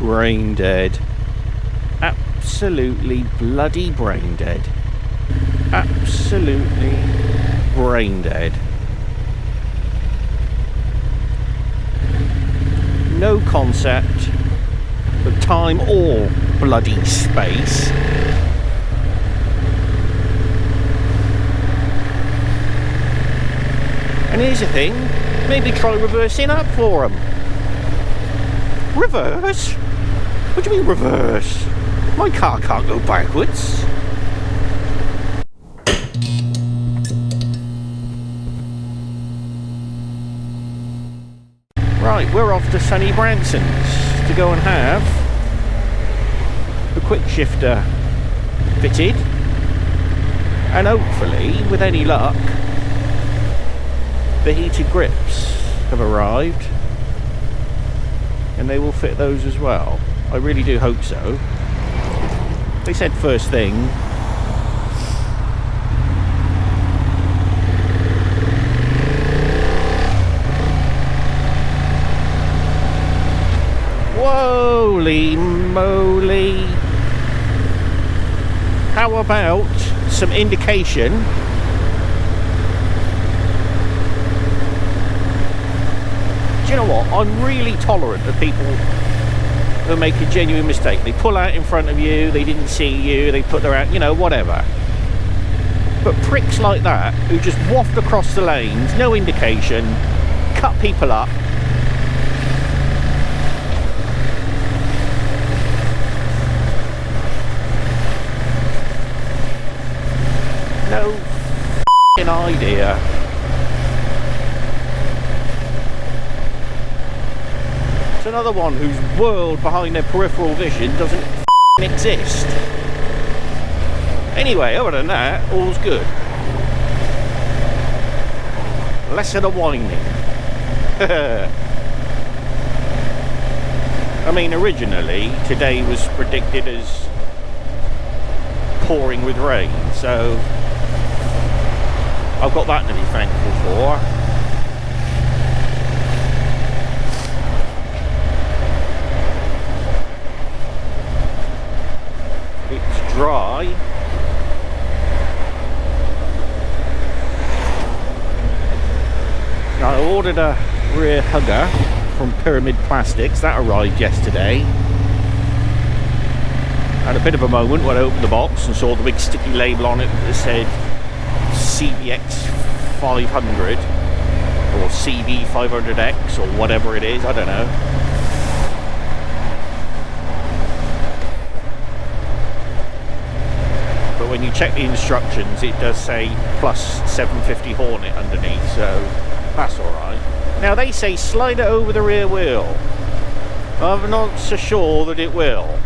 brain dead. Absolutely bloody brain dead. Absolutely brain dead. No concept of time or bloody space. And here's the thing, maybe try reversing up for them. Reverse? What do you mean reverse? My car can't go backwards. Right, we're off to sunny Branson's to go and have the quick shifter fitted, and hopefully, with any luck, the heated grips have arrived and they will fit those as well. I really do hope so. They said first thing. Holy moly! How about some indication do you know what? I'm really tolerant of people who make a genuine mistake. They pull out in front of you, they didn't see you, they put their out, you know, whatever. But pricks like that, who just waft across the lanes, no indication, cut people up. No f***ing idea. It's another one whose world behind their peripheral vision doesn't f***ing exist. Anyway, other than that, all's good. Less of the whining. I mean, originally, today was predicted as pouring with rain, so I've got that to be thankful for. It's dry. Now, I ordered a rear hugger from Pyramid Plastics. That arrived yesterday. Had a bit of a moment when I opened the box and saw the big sticky label on it that said CBX 500 or CB 500X or whatever it is, I don't know. But when you check the instructions, it does say plus 750 Hornet underneath, so that's alright. Now they say slide it over the rear wheel. I'm not so sure that it will.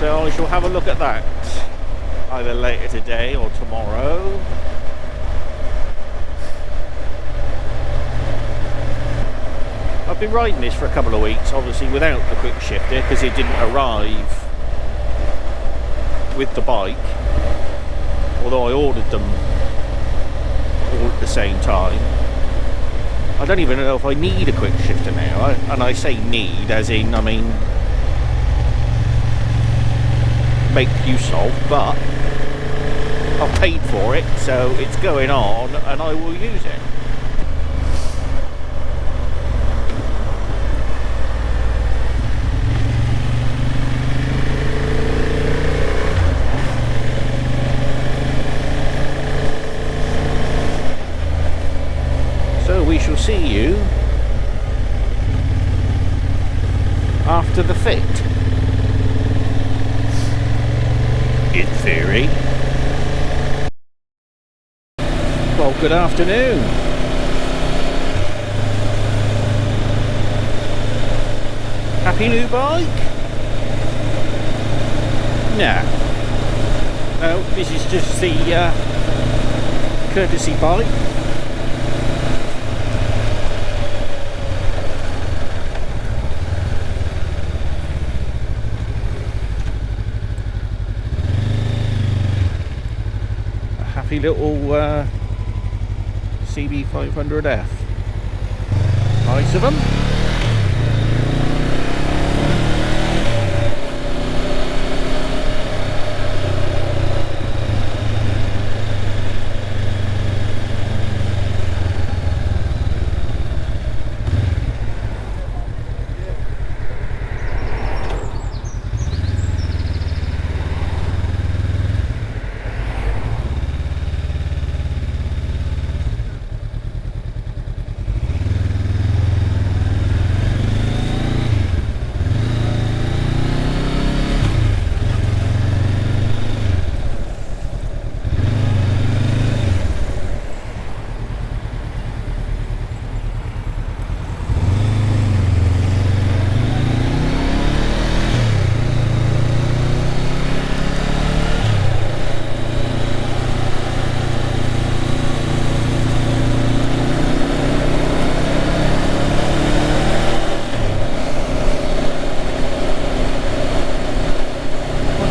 So I shall have a look at that either later today or tomorrow. I've been riding this for a couple of weeks, obviously without the quick shifter because it didn't arrive with the bike, although I ordered them all at the same time. I don't even know if I need a quick shifter now, and I say need as in, I mean make use of, but I've paid for it, so it's going on and I will use it. So we shall see you after the fit. In theory. Well, good afternoon. Happy new bike? No. No, this is just the courtesy bike. Happy little CB500F. Nice of them.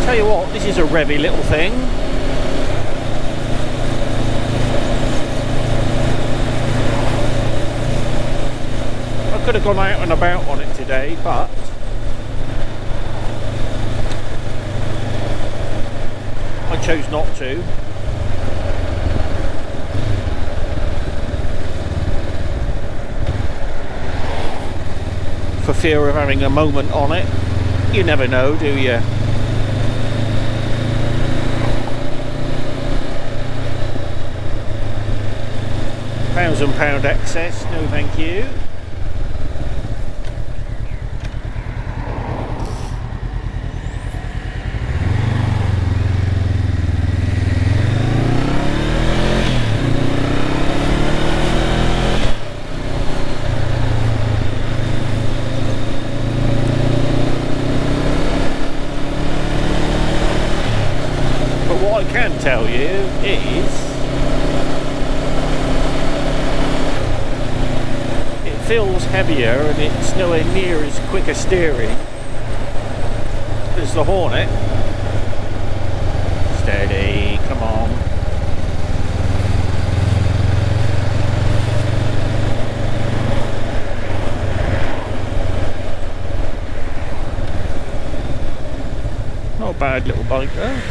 Tell you what, this is a revvy little thing. I could have gone out and about on it today, but I chose not to. For fear of having a moment on it. You never know, do you? £1,000 excess, no thank you. But what I can tell you is feels heavier and it's nowhere near as quick a steering as the Hornet. Steady, come on. Not a bad little bike though.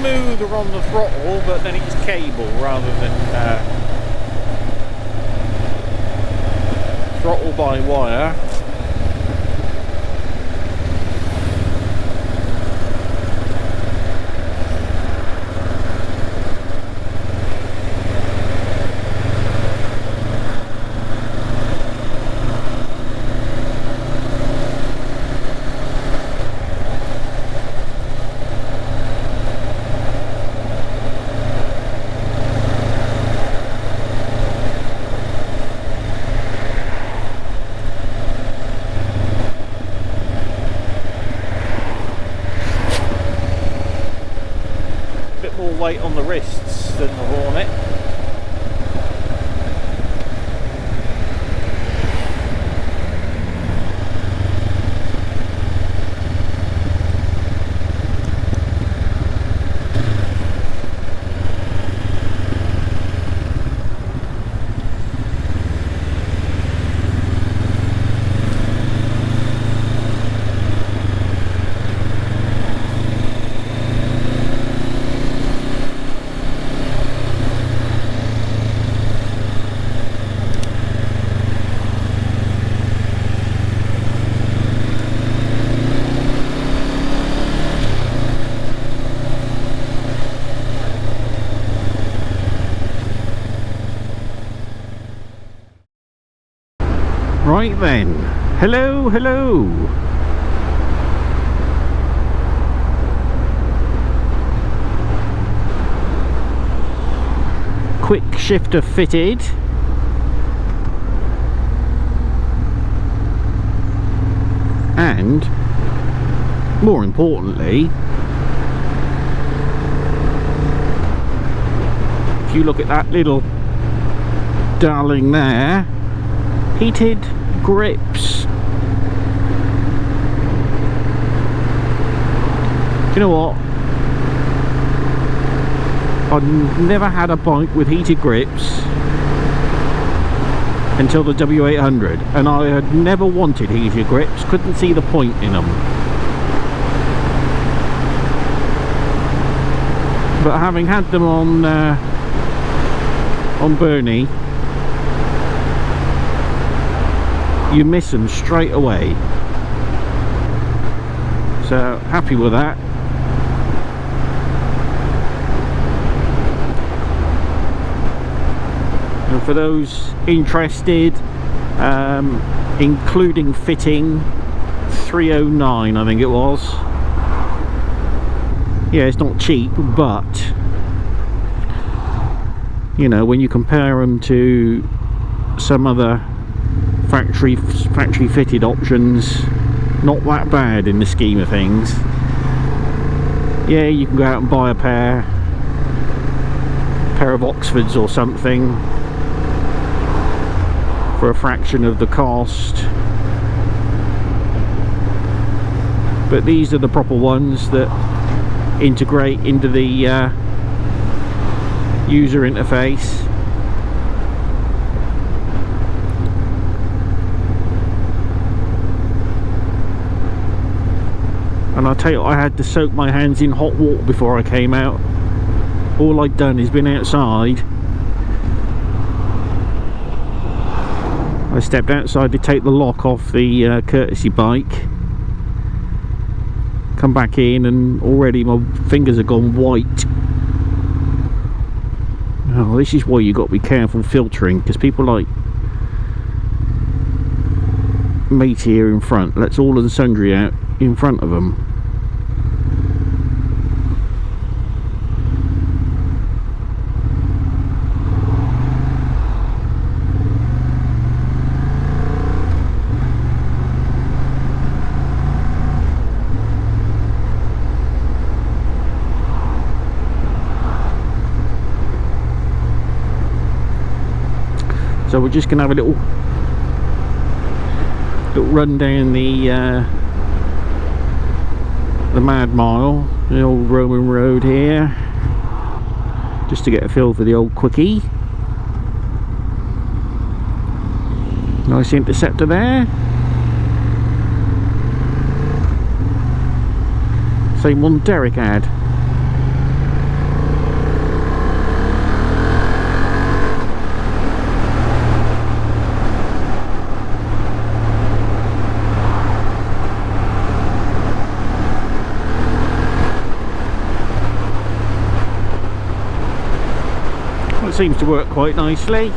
Smoother on the throttle, but then it's cable rather than throttle by wire. Weight on the wrists than the Hornet. Right then, hello. Kwik shifter fitted. And, more importantly, if you look at that little darling there, heated grips. Do you know what? I've never had a bike with heated grips until the W800, and I had never wanted heated grips, couldn't see the point in them. But having had them on Bernie, you miss them straight away. So happy with that. And for those interested, including fitting, 309 I think it was. Yeah, it's not cheap, but you know, when you compare them to some other factory fitted options, not that bad in the scheme of things. Yeah, you can go out and buy a pair of Oxfords or something for a fraction of the cost, but these are the proper ones that integrate into the user interface. And I'll tell you, I had to soak my hands in hot water before I came out. All I'd done is been outside. I stepped outside to take the lock off the courtesy bike, come back in, and already my fingers have gone white. Oh, this is why you got to be careful filtering, because people like mate here in front lets all of the sundry out in front of them. So we're just going to have a little run down the Mad Mile, the old Roman road here, just to get a feel for the old Quickie. Nice interceptor there. Same one Derek had. It seems to work quite nicely. It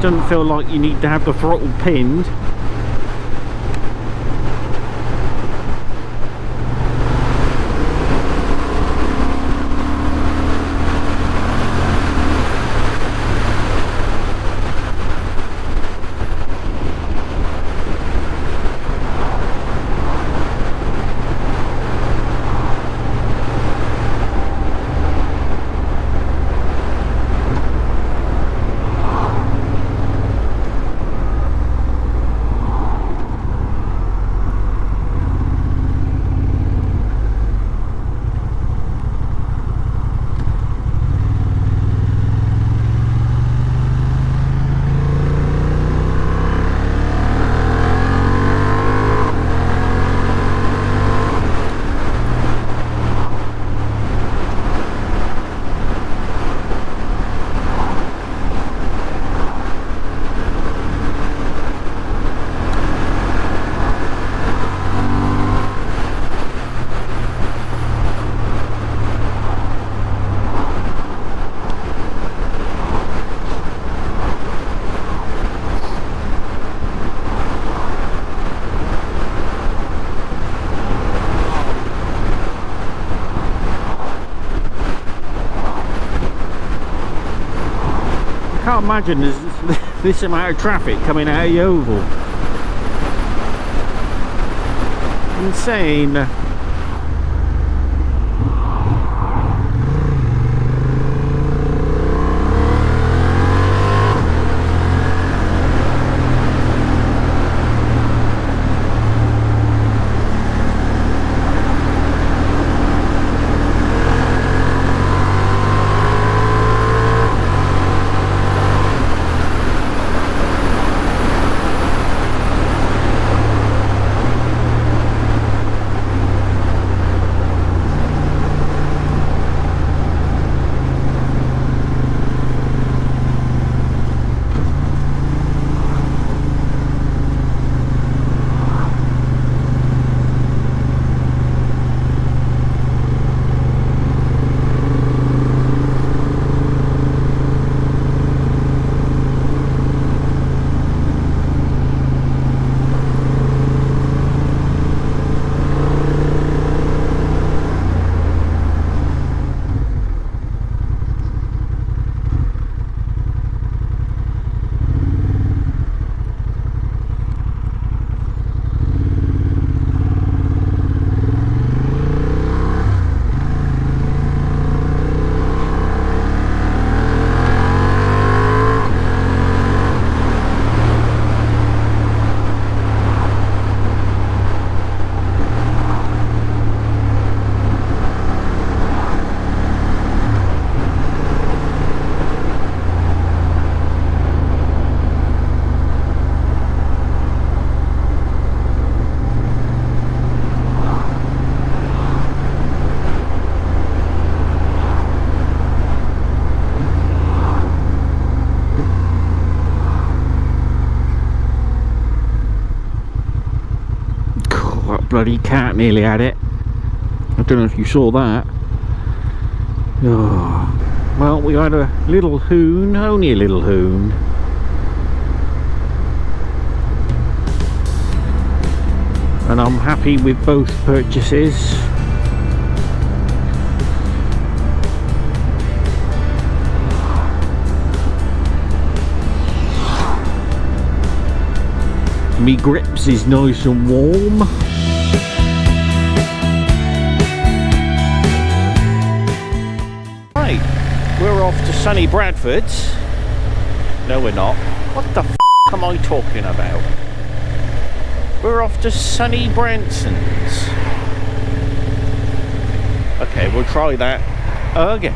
doesn't feel like you need to have the throttle pinned. can't imagine there's this amount of traffic coming out of Yeovil. Insane. Bloody cat nearly had it. I don't know if you saw that. Oh. Well, we had a little hoon, only a little hoon. And I'm happy with both purchases. Me grips is nice and warm. We're off to sunny Bradford's. No, we're not. What the f am I talking about? We're off to sunny Branson's. Okay, we'll try that again.